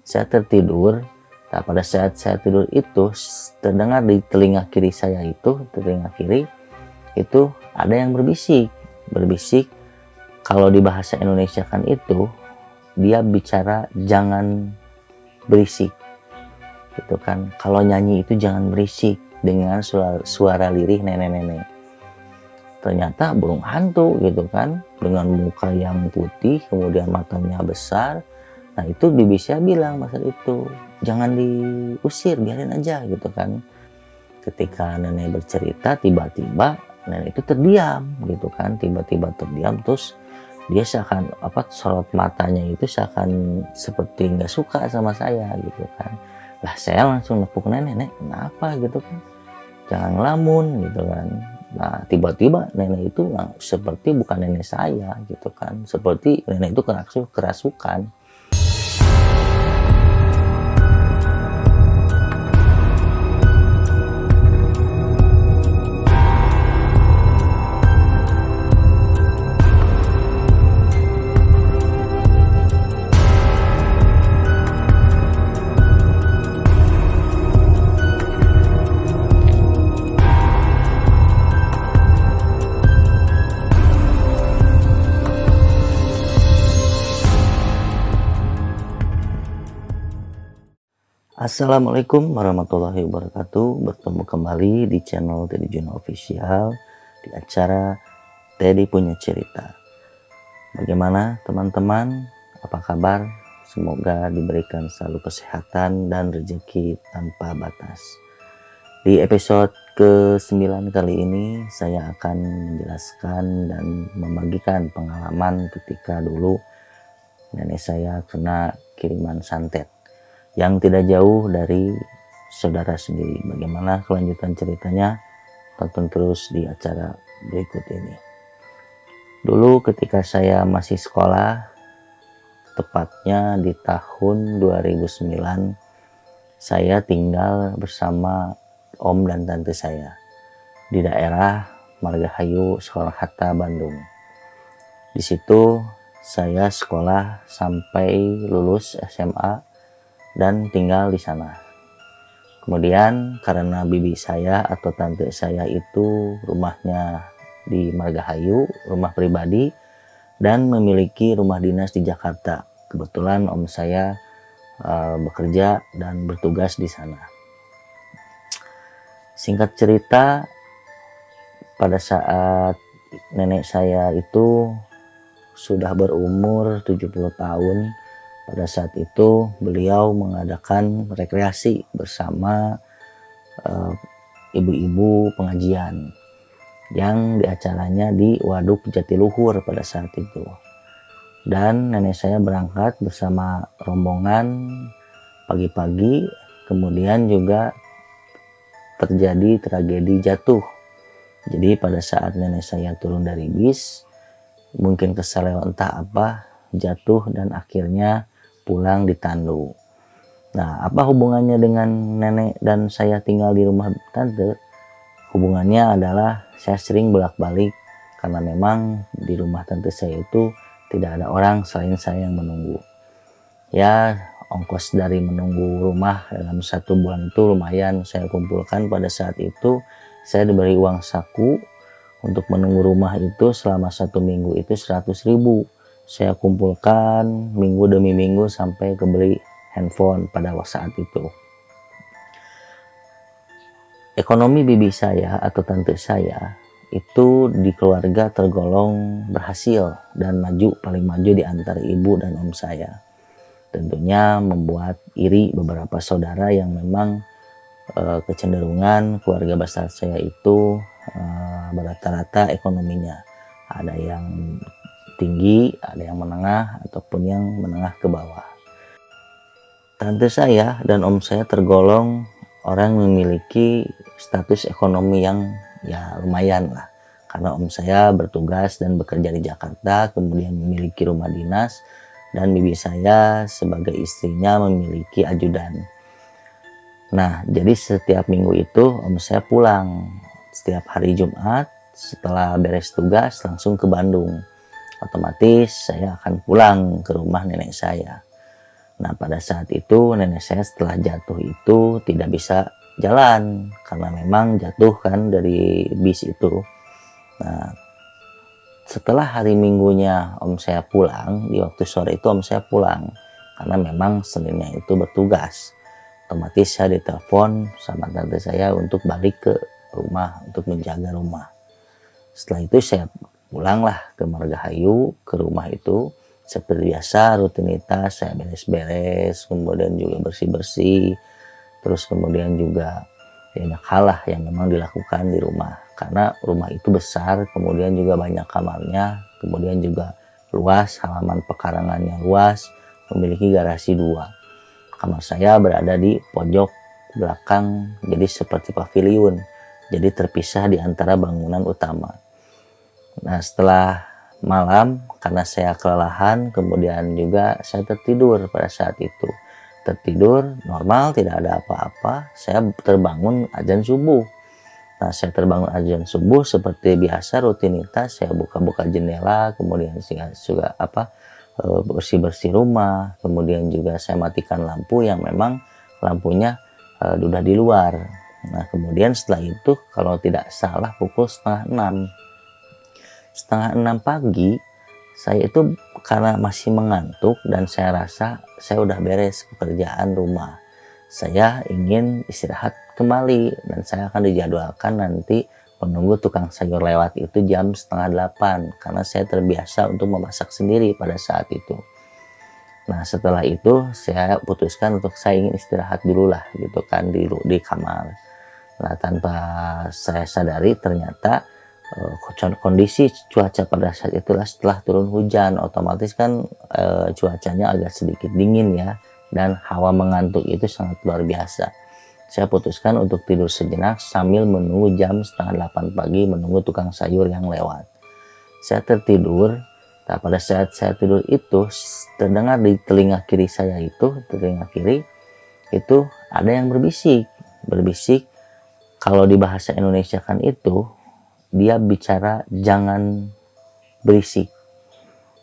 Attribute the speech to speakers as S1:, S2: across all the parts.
S1: Saya tertidur. Nah, pada saat saya tidur itu terdengar di telinga kiri saya itu, telinga kiri itu ada yang berbisik. Kalau di bahasa Indonesia kan itu dia bicara jangan berisik, gitu kan. Kalau nyanyi itu jangan berisik, dengan suara lirih nenek-nenek. Ternyata burung hantu gitu kan, dengan muka yang putih, kemudian matanya besar. Nah itu bibi saya bilang masa itu, jangan diusir, biarin aja gitu kan. Ketika nenek bercerita, tiba-tiba nenek itu terdiam gitu kan, tiba-tiba terdiam, terus dia seakan sorot matanya itu seakan seperti nggak suka sama saya gitu kan. Lah saya langsung nepuk nenek, kenapa gitu kan, jangan ngelamun gitu kan. Nah tiba-tiba nenek itu seperti bukan nenek saya gitu kan, seperti nenek itu kerasukan. Assalamualaikum warahmatullahi wabarakatuh. Bertemu kembali di channel Teddy Juno Official, di acara Teddy Punya Cerita. Bagaimana teman-teman? Apa kabar? Semoga diberikan selalu kesehatan dan rezeki tanpa batas. Di episode ke-9 kali ini saya akan menjelaskan dan membagikan pengalaman ketika dulu nenek saya kena kiriman santet yang tidak jauh dari saudara sendiri. Bagaimana kelanjutan ceritanya? Tonton terus di acara berikut ini. Dulu ketika saya masih sekolah, tepatnya di tahun 2009, saya tinggal bersama om dan tante saya di daerah Margahayu, Soekarno-Hatta, Bandung. Di situ saya sekolah sampai lulus SMA dan tinggal di sana. Kemudian karena bibi saya atau tante saya itu rumahnya di Margahayu, rumah pribadi, dan memiliki rumah dinas di Jakarta. Kebetulan om saya bekerja dan bertugas di sana. Singkat cerita, pada saat nenek saya itu sudah berumur 70 tahun, pada saat itu beliau mengadakan rekreasi bersama ibu-ibu pengajian yang acaranya di Waduk Jatiluhur pada saat itu. Dan nenek saya berangkat bersama rombongan pagi-pagi, kemudian juga terjadi tragedi jatuh. Jadi pada saat nenek saya turun dari bis, mungkin kesal entah apa, jatuh dan akhirnya pulang di Tandu. Nah, apa hubungannya dengan nenek dan saya tinggal di rumah tante? Hubungannya adalah saya sering bolak-balik karena memang di rumah tante saya itu tidak ada orang selain saya yang menunggu. Ya, ongkos dari menunggu rumah dalam 1 bulan itu lumayan saya kumpulkan. Pada saat itu saya diberi uang saku untuk menunggu rumah itu selama 1 minggu itu 100.000. Saya kumpulkan minggu demi minggu sampai kebeli handphone pada saat itu. Ekonomi bibi saya atau tante saya itu di keluarga tergolong berhasil dan paling maju di antara ibu dan om saya. Tentunya membuat iri beberapa saudara yang memang kecenderungan keluarga besar saya itu berata-rata ekonominya. Ada yang tinggi, ada yang menengah, ataupun yang menengah ke bawah. Tante saya dan om saya tergolong orang memiliki status ekonomi yang ya lumayan lah. Karena om saya bertugas dan bekerja di Jakarta, kemudian memiliki rumah dinas, dan bibi saya sebagai istrinya memiliki ajudan. Nah, jadi setiap minggu itu om saya pulang. Setiap hari Jumat, setelah beres tugas langsung ke Bandung. Otomatis saya akan pulang ke rumah nenek saya. Nah, pada saat itu nenek saya setelah jatuh itu tidak bisa jalan karena memang jatuh kan dari bis itu. Nah, setelah hari Minggunya om saya pulang, di waktu sore itu om saya pulang karena memang Seninnya itu bertugas. Otomatis saya ditelepon sama tante saya untuk balik ke rumah untuk menjaga rumah. Setelah itu saya pulanglah ke Margahayu, ke rumah itu. Seperti biasa rutinitas saya beres-beres, kemudian juga bersih-bersih, terus kemudian juga banyak hal lah yang memang dilakukan di rumah karena rumah itu besar, kemudian juga banyak kamarnya, kemudian juga luas, halaman pekarangannya luas, memiliki garasi 2. Kamar saya berada di pojok belakang, jadi seperti pavilion, jadi terpisah di antara bangunan utama. Nah, setelah malam karena saya kelelahan, kemudian juga saya tertidur pada saat itu. Tertidur normal, tidak ada apa-apa. Saya terbangun azan subuh. Nah, saya terbangun azan subuh seperti biasa rutinitas. Saya buka-buka jendela, kemudian juga bersih-bersih rumah. Kemudian juga saya matikan lampu yang memang lampunya udah di luar. Nah, kemudian setelah itu kalau tidak salah pukul setengah enam pagi, saya itu karena masih mengantuk dan saya rasa saya udah beres pekerjaan rumah. Saya ingin istirahat kembali dan saya akan dijadwalkan nanti menunggu tukang sayur lewat itu jam setengah 8 karena saya terbiasa untuk memasak sendiri pada saat itu. Nah, setelah itu saya putuskan untuk saya ingin istirahat dulu lah gitu kan di kamar. Nah, tanpa saya sadari ternyata kondisi cuaca pada saat itulah setelah turun hujan, otomatis kan cuacanya agak sedikit dingin ya, dan hawa mengantuk itu sangat luar biasa. Saya putuskan untuk tidur sejenak sambil menunggu jam setengah 8 pagi, menunggu tukang sayur yang lewat. Saya tertidur. Nah, pada saat saya tidur itu terdengar di telinga kiri saya itu, telinga kiri itu ada yang berbisik. Kalau di bahasa Indonesia kan itu dia bicara jangan berisik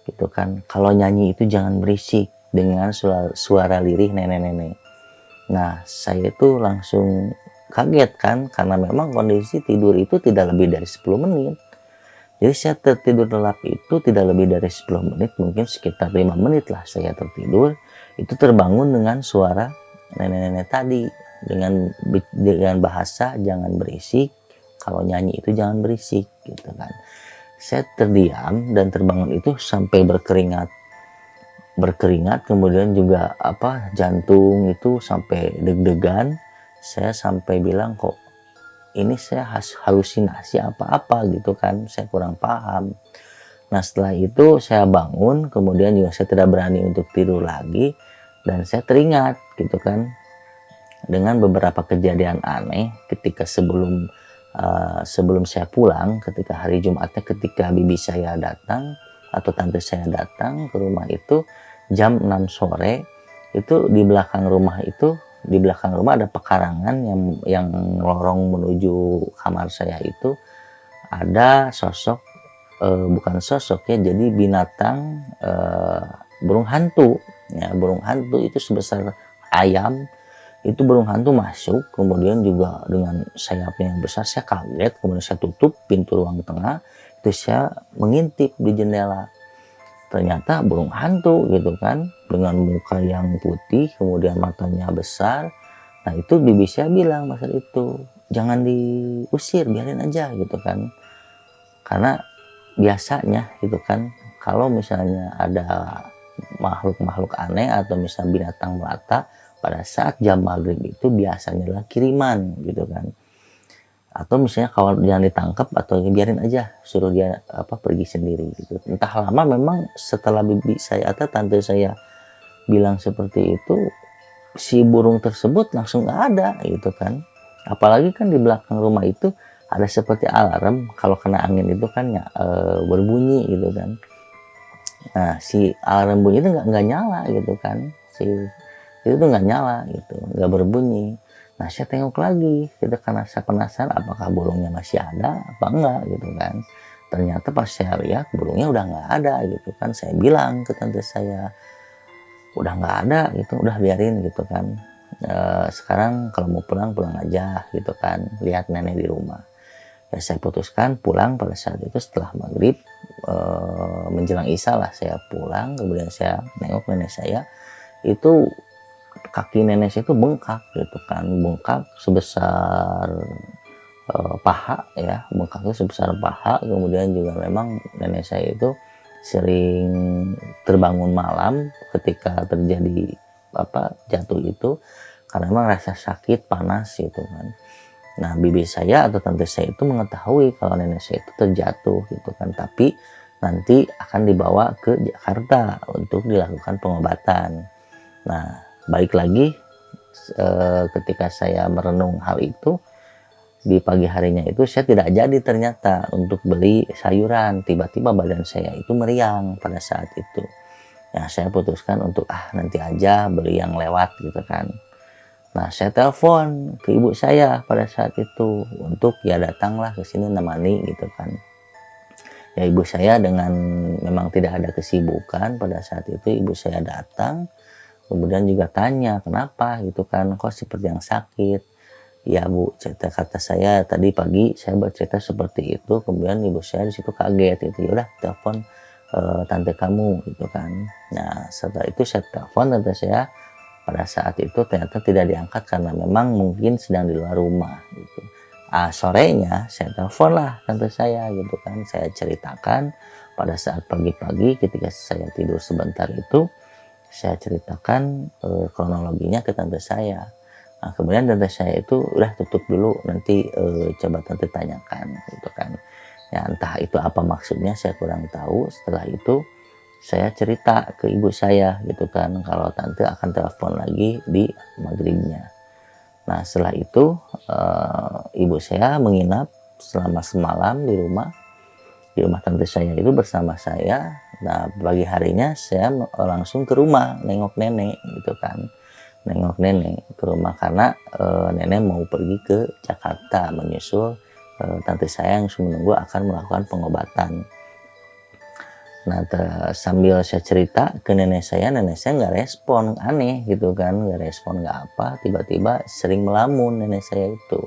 S1: gitu kan. Kalau nyanyi itu jangan berisik dengan suara lirih nenek-nenek. Nah, saya itu langsung kaget kan karena memang kondisi tidur itu tidak lebih dari 10 menit. Jadi saya tertidur lelap itu tidak lebih dari 10 menit, mungkin sekitar 5 menit lah saya tertidur. Itu terbangun dengan suara nenek-nenek tadi dengan bahasa jangan berisik. Kalau nyanyi itu jangan berisik gitu kan. Saya terdiam dan terbangun itu sampai berkeringat, kemudian juga jantung itu sampai deg-degan. Saya sampai bilang kok ini saya halusinasi apa gitu kan, saya kurang paham. Nah, setelah itu saya bangun, kemudian juga saya tidak berani untuk tidur lagi dan saya teringat gitu kan dengan beberapa kejadian aneh ketika sebelum saya pulang, ketika hari Jumatnya, ketika bibi saya datang atau tante saya datang ke rumah itu jam 6 sore, itu di belakang rumah ada pekarangan yang lorong menuju kamar saya itu ada sosok, bukan sosok ya, jadi binatang, burung hantu ya, burung hantu itu sebesar ayam. Itu burung hantu masuk, kemudian juga dengan sayapnya yang besar. Saya kaget, kemudian saya tutup pintu ruang tengah, itu saya mengintip di jendela. Ternyata burung hantu gitu kan, dengan muka yang putih, kemudian matanya besar. Nah, itu bibi saya bilang masa itu, jangan diusir, biarin aja gitu kan. Karena biasanya gitu kan, kalau misalnya ada makhluk-makhluk aneh atau misalnya binatang melata, pada saat jam maghrib itu biasanya adalah kiriman gitu kan, atau misalnya kalau jangan ditangkap atau biarin aja, suruh dia pergi sendiri gitu. Entah lama memang setelah bibi saya atau tante saya bilang seperti itu, si burung tersebut langsung nggak ada gitu kan. Apalagi kan di belakang rumah itu ada seperti alarm, kalau kena angin itu kan ya berbunyi gitu kan. Nah, si alarm bunyi itu nggak nyala gitu kan, itu tuh nggak nyala gitu, nggak berbunyi. Nah, saya tengok lagi gitu karena saya penasaran apakah burungnya masih ada apa enggak gitu kan. Ternyata pas saya lihat burungnya udah nggak ada gitu kan. Saya bilang ke tante saya, udah nggak ada gitu, udah biarin gitu kan. Sekarang kalau mau pulang pulang aja gitu kan, lihat nenek di rumah. Ya saya putuskan pulang pada saat itu setelah maghrib, menjelang isya lah saya pulang. Kemudian saya nengok nenek saya itu, kaki nenek saya itu bengkak gitu kan, bengkak sebesar paha ya, bengkaknya sebesar paha. Kemudian juga memang nenek saya itu sering terbangun malam ketika terjadi jatuh itu, karena memang rasa sakit panas gitu kan. Nah bibi saya atau tante saya itu mengetahui kalau nenek saya itu terjatuh gitu kan, tapi nanti akan dibawa ke Jakarta untuk dilakukan pengobatan. Nah balik lagi, ketika saya merenung hal itu, di pagi harinya itu saya tidak jadi ternyata untuk beli sayuran. Tiba-tiba badan saya itu meriang pada saat itu. Ya saya putuskan untuk nanti aja beli yang lewat gitu kan. Nah saya telepon ke ibu saya pada saat itu untuk ya datanglah ke sini nemani gitu kan. Ya ibu saya dengan memang tidak ada kesibukan pada saat itu, ibu saya datang. Kemudian juga tanya kenapa gitu kan, kok seperti yang sakit. Ya bu, cerita kata saya tadi pagi saya bercerita seperti itu. Kemudian ibu saya di situ kaget itu, ya udah telepon tante kamu gitu kan. Nah setelah itu saya telepon tante saya, pada saat itu ternyata tidak diangkat karena memang mungkin sedang di luar rumah gitu. Sorenya saya telepon lah tante saya gitu kan, saya ceritakan pada saat pagi-pagi ketika saya tidur sebentar itu, saya ceritakan kronologinya ke tante saya. Nah, kemudian tante saya itu udah tutup dulu, nanti coba tante tanyakan gitu kan. Ya entah itu apa maksudnya saya kurang tahu. Setelah itu saya cerita ke ibu saya gitu kan, kalau tante akan telepon lagi di maghribnya. Nah setelah itu ibu saya menginap selama semalam di rumah tante saya itu bersama saya. Nah pagi harinya saya langsung ke rumah nengok nenek gitu kan, nengok nenek ke rumah karena nenek mau pergi ke Jakarta menyusul tante saya yang menunggu akan melakukan pengobatan. Nah sambil saya cerita ke nenek saya nggak respon, aneh gitu kan, nggak respon nggak apa, tiba-tiba sering melamun nenek saya itu.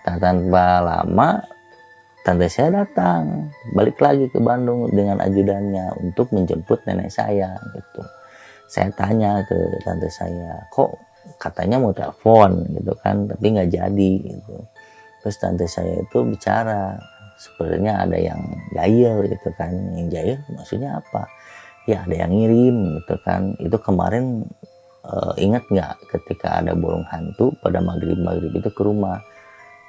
S1: Nah, tanpa lama tante saya datang balik lagi ke Bandung dengan ajudannya untuk menjemput nenek saya gitu. Saya tanya ke tante saya, kok katanya mau telepon gitu kan, tapi nggak jadi gitu. Terus tante saya itu bicara, sebenarnya ada yang jahil gitu kan. Yang jahil maksudnya apa? Ya ada yang ngirim gitu kan. Itu kemarin ingat nggak ketika ada burung hantu pada maghrib itu ke rumah?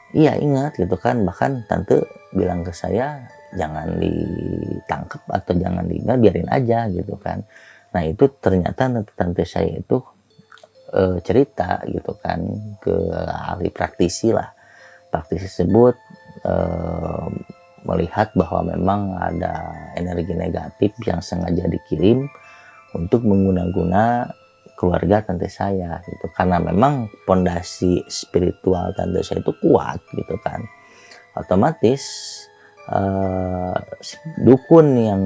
S1: Iya ingat gitu kan, bahkan tante bilang ke saya jangan ditangkap atau jangan biarin aja gitu kan. Nah itu ternyata tante saya itu cerita gitu kan ke ahli praktisi lah. Praktisi tersebut melihat bahwa memang ada energi negatif yang sengaja dikirim untuk mengguna-guna keluarga tante saya gitu, karena memang pondasi spiritual tante saya itu kuat gitu kan. Otomatis dukun yang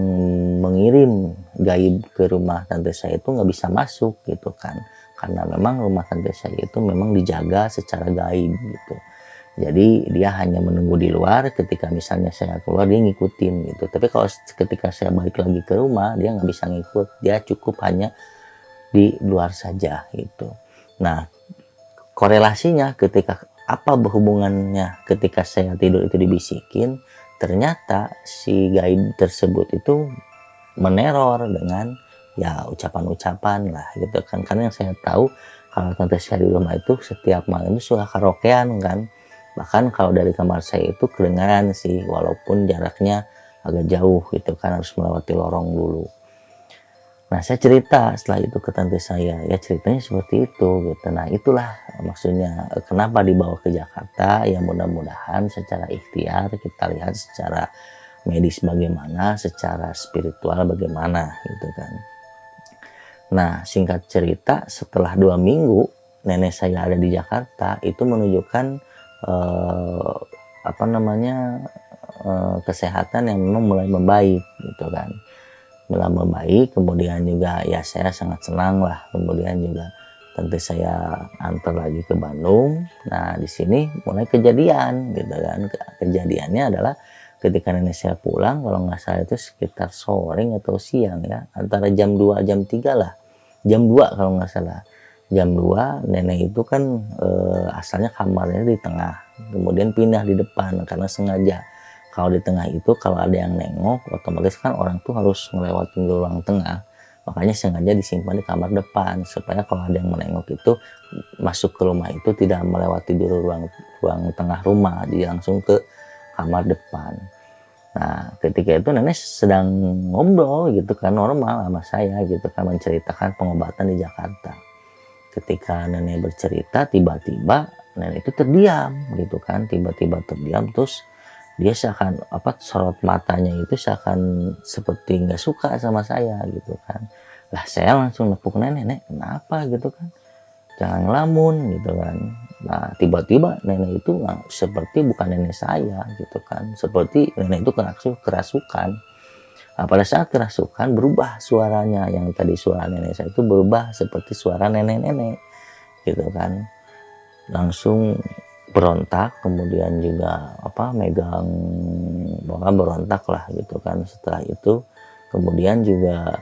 S1: mengirim gaib ke rumah tante saya itu nggak bisa masuk gitu kan, karena memang rumah tante saya itu memang dijaga secara gaib gitu. Jadi dia hanya menunggu di luar, ketika misalnya saya keluar dia ngikutin gitu. Tapi kalau ketika saya balik lagi ke rumah dia nggak bisa ngikut, dia cukup hanya di luar saja gitu. Nah korelasinya ketika apa berhubungannya ketika saya tidur itu dibisikin, ternyata si gaib tersebut itu meneror dengan ya ucapan-ucapan lah gitu kan. Karena yang saya tahu kalau tante saya di rumah itu setiap malam itu suka karaokean kan, bahkan kalau dari kamar saya itu kedengaran sih walaupun jaraknya agak jauh gitu kan, harus melewati lorong dulu. Nah saya cerita setelah itu ke tante saya, ya ceritanya seperti itu gitu. Nah itulah maksudnya kenapa dibawa ke Jakarta, ya mudah-mudahan secara ikhtiar kita lihat secara medis bagaimana, secara spiritual bagaimana gitu kan. Nah singkat cerita setelah 2 minggu nenek saya ada di Jakarta itu menunjukkan kesehatan yang memang mulai membaik gitu kan. membaik. Kemudian juga ya saya sangat senang lah. Kemudian juga tentu saya antar lagi ke Bandung. Nah di sini mulai kejadian gitu kan. Kejadiannya adalah ketika nenek saya pulang, kalau nggak salah itu sekitar sore atau siang ya, antara jam 2 jam 3 lah, jam 2 kalau nggak salah. Jam 2 nenek itu kan asalnya kamarnya di tengah, kemudian pindah di depan karena sengaja. Kalau di tengah itu kalau ada yang nengok otomatis kan orang tuh harus ngelewatin ruang tengah, makanya sengaja disimpan di kamar depan supaya kalau ada yang menengok itu masuk ke rumah itu tidak melewati dulu ruang tengah rumah, dia langsung ke kamar depan. Nah ketika itu nenek sedang ngobrol gitu kan normal sama saya gitu kan, menceritakan pengobatan di Jakarta. Ketika nenek bercerita tiba-tiba nenek itu terdiam gitu kan, tiba-tiba terdiam, terus dia seakan sorot matanya itu seakan seperti nggak suka sama saya gitu kan. Lah saya langsung nepuk nenek, kenapa gitu kan, jangan ngelamun gitu kan. Nah tiba-tiba nenek itu seperti bukan nenek saya gitu kan, seperti nenek itu kerasukan. Nah, pada saat kerasukan berubah suaranya, yang tadi suara nenek saya itu berubah seperti suara nenek-nenek gitu kan, langsung berontak, kemudian juga megang berontak lah gitu kan. Setelah itu kemudian juga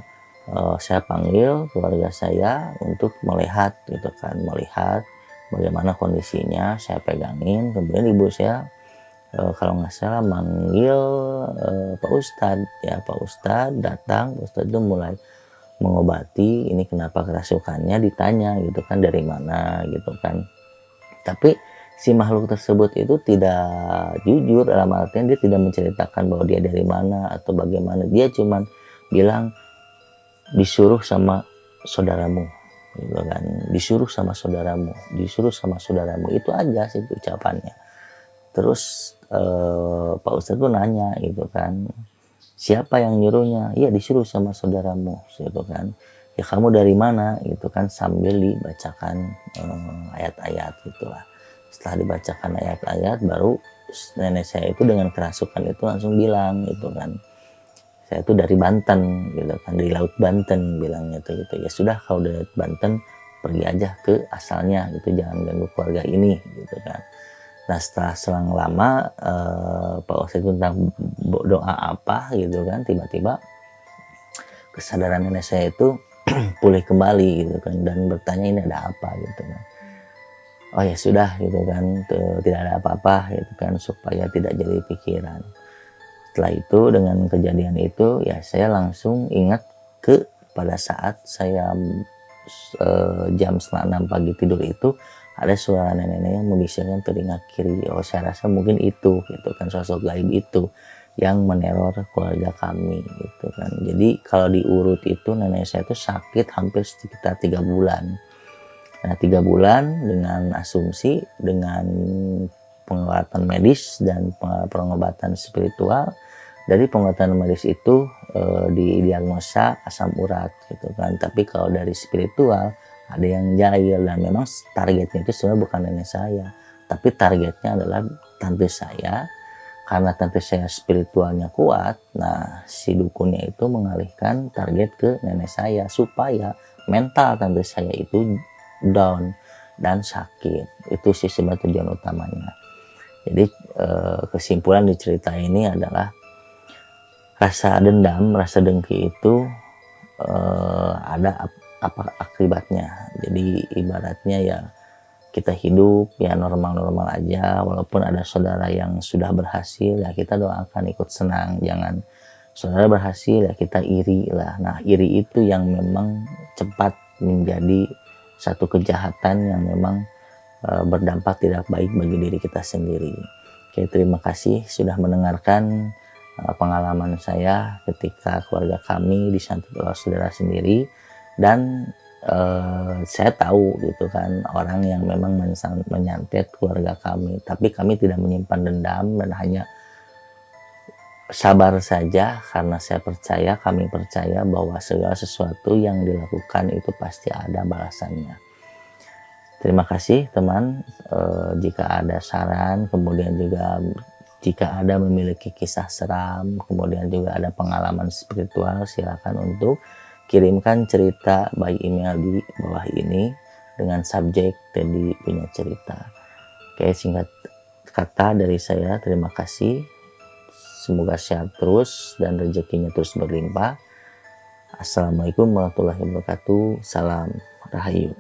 S1: saya panggil keluarga saya untuk melihat gitu kan, melihat bagaimana kondisinya. Saya pegangin, kemudian ibu saya kalau nggak salah manggil Pak Ustadz ya. Pak Ustadz datang, Pak Ustadz itu mulai mengobati. Ini kenapa kerasukannya, ditanya gitu kan, dari mana gitu kan. Tapi si makhluk tersebut itu tidak jujur, dalam artian dia tidak menceritakan bahwa dia dari mana atau bagaimana. Dia cuman bilang disuruh sama saudaramu gitu kan, disuruh sama saudaramu, disuruh sama saudaramu, itu aja sih ucapannya. Terus Pak Ustadz tuh nanya gitu kan, siapa yang nyuruhnya? Ya disuruh sama saudaramu gitu kan. Ya kamu dari mana gitu kan, sambil dibacakan ayat-ayat gitulah. Setelah dibacakan ayat-ayat baru nenek saya itu dengan kerasukan itu langsung bilang gitu kan, saya itu dari Banten gitu kan, di Laut Banten bilangnya tuh gitu. Ya sudah kalau dari Banten pergi aja ke asalnya gitu, jangan ganggu keluarga ini gitu kan. Nah setelah selang lama Pak Ustadz itu tentang doa apa gitu kan, tiba-tiba kesadaran nenek saya itu pulih kembali gitu kan, dan bertanya ini ada apa gitu kan. Oh ya sudah gitu kan, tidak ada apa-apa gitu kan, supaya tidak jadi pikiran. Setelah itu dengan kejadian itu ya saya langsung ingat ke pada saat saya jam 5:30 pagi tidur itu ada suara nenek-nenek yang membisikkan telinga kiri. Oh saya rasa mungkin itu gitu kan, sosok gaib itu yang meneror keluarga kami gitu kan. Jadi kalau diurut itu nenek saya itu sakit hampir sekitar 3 bulan. Nah 3 bulan dengan asumsi, dengan pengobatan medis dan pengobatan spiritual. Dari pengobatan medis itu didiagnosa asam urat gitu kan. Tapi kalau dari spiritual ada yang jahil, dan memang targetnya itu sebenarnya bukan nenek saya, tapi targetnya adalah tante saya. Karena tante saya spiritualnya kuat, nah si dukunnya itu mengalihkan target ke nenek saya supaya mental tante saya itu down dan sakit. Itu sih sebenarnya tujuan utamanya. Jadi kesimpulan di cerita ini adalah rasa dendam, rasa dengki itu ada apa akibatnya. Jadi ibaratnya ya kita hidup ya normal-normal aja, walaupun ada saudara yang sudah berhasil ya kita doakan ikut senang. Jangan saudara berhasil ya kita iri lah. Nah iri itu yang memang cepat menjadi satu kejahatan yang memang berdampak tidak baik bagi diri kita sendiri. Oke, terima kasih sudah mendengarkan pengalaman saya ketika keluarga kami disantet oleh saudara sendiri. Dan saya tahu gitu kan orang yang memang menyantet keluarga kami, tapi kami tidak menyimpan dendam dan hanya sabar saja, karena kami percaya bahwa segala sesuatu yang dilakukan itu pasti ada balasannya. Terima kasih teman, jika ada saran kemudian juga Jika ada memiliki kisah seram, kemudian juga ada pengalaman spiritual, silakan untuk kirimkan cerita by email di bawah ini dengan subjek Teddy punya cerita. Oke, singkat kata dari saya, terima kasih. Semoga sehat terus dan rezekinya terus berlimpah. Assalamualaikum warahmatullahi wabarakatuh. Salam Rahayu.